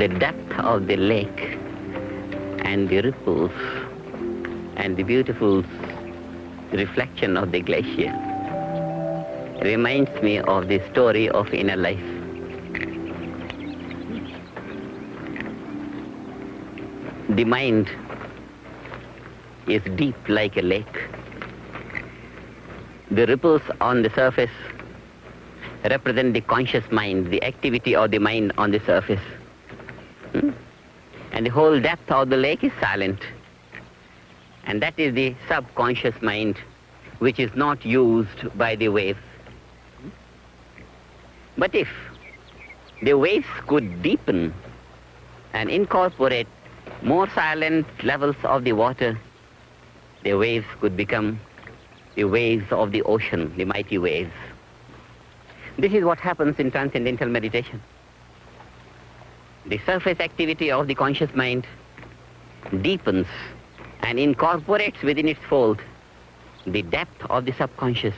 the depth of the lake and the ripples and the beautiful reflection of the glacier reminds me of the story of inner life. The mind is deep like a lake. The ripples on the surface represent the conscious mind, the activity of the mind on the surface. And the whole depth of the lake is silent. And that is the subconscious mind, which is not used by the waves. But if the waves could deepen and incorporate more silent levels of the water, the waves could become the waves of the ocean, the mighty waves. This is what happens in transcendental meditation. The surface activity of the conscious mind deepens and incorporates within its fold the depth of the subconscious.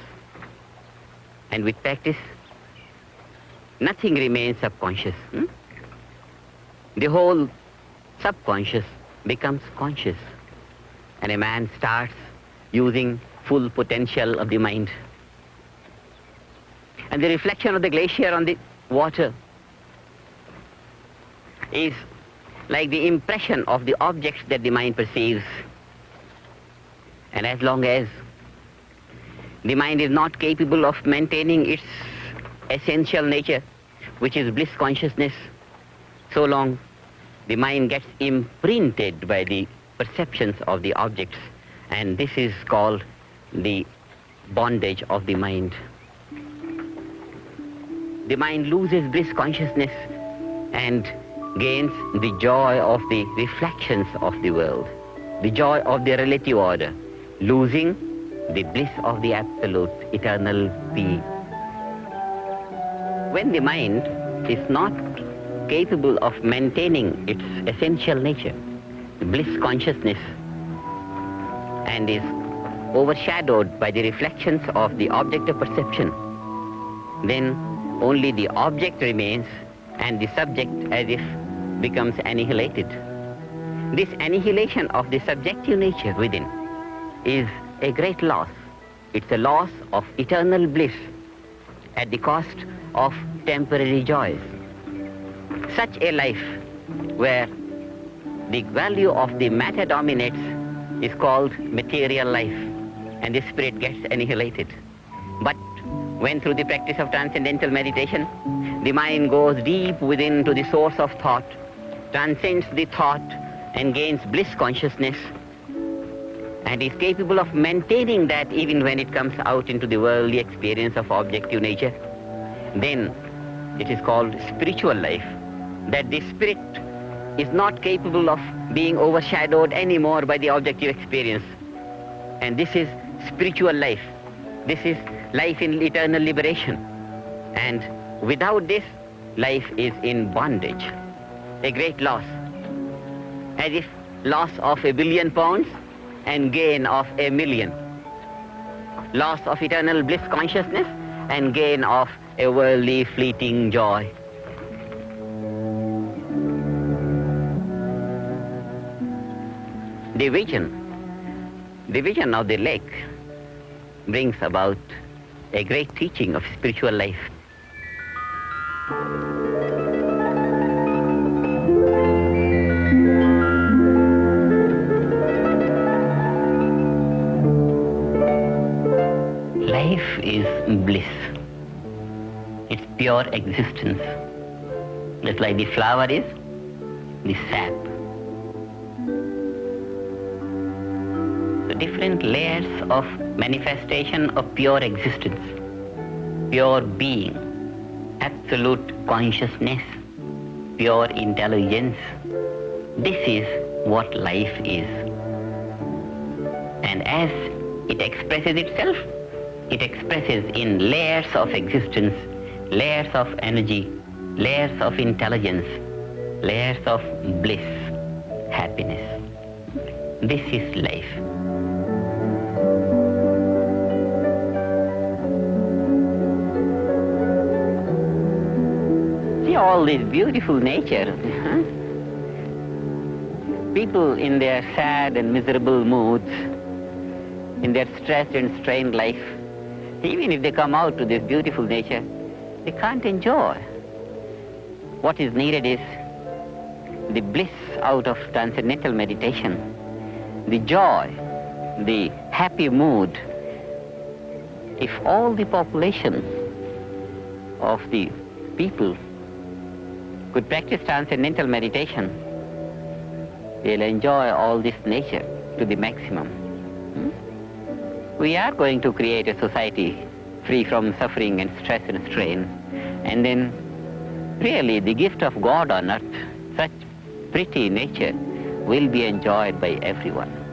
And with practice, nothing remains subconscious. The whole subconscious becomes conscious, and a man starts using full potential of the mind. And the reflection of the glacier on the water is like the impression of the objects that the mind perceives. And as long as the mind is not capable of maintaining its essential nature, which is bliss consciousness, so long the mind gets imprinted by the perceptions of the objects, and this is called the bondage of the mind. The mind loses bliss consciousness and gains the joy of the reflections of the world, the joy of the relative order, losing the bliss of the absolute eternal being. When the mind is not capable of maintaining its essential nature, the bliss consciousness, and is overshadowed by the reflections of the object of perception, then only the object remains and the subject as if becomes annihilated. This annihilation of the subjective nature within is a great loss. It's a loss of eternal bliss at the cost of temporary joys. Such a life where the value of the matter dominates is called material life, and the spirit gets annihilated. But when through the practice of transcendental meditation, the mind goes deep within to the source of thought, transcends the thought and gains bliss consciousness, and is capable of maintaining that even when it comes out into the worldly experience of objective nature, then it is called spiritual life, that the spirit is not capable of being overshadowed anymore by the objective experience. And this is spiritual life. This is life in eternal liberation. And without this, life is in bondage. A great loss. As if loss of £1 billion and gain of 1,000,000. Loss of eternal bliss consciousness and gain of a worldly fleeting joy. The vision of the lake brings about a great teaching of spiritual life. Life is bliss. It's pure existence. Just like the flower is the sap. Different layers of manifestation of pure existence, pure being, absolute consciousness, pure intelligence. This is what life is. And as it expresses itself, it expresses in layers of existence, layers of energy, layers of intelligence, layers of bliss, happiness. This is life. all this beautiful nature. People in their sad and miserable moods, in their stressed and strained life, even if they come out to this beautiful nature, they can't enjoy. What is needed is the bliss out of transcendental meditation, the joy, the happy mood. If all the population of the people could practice transcendental meditation, they'll enjoy all this nature to the maximum. We are going to create a society free from suffering and stress and strain. And then really the gift of God on earth, such pretty nature, will be enjoyed by everyone.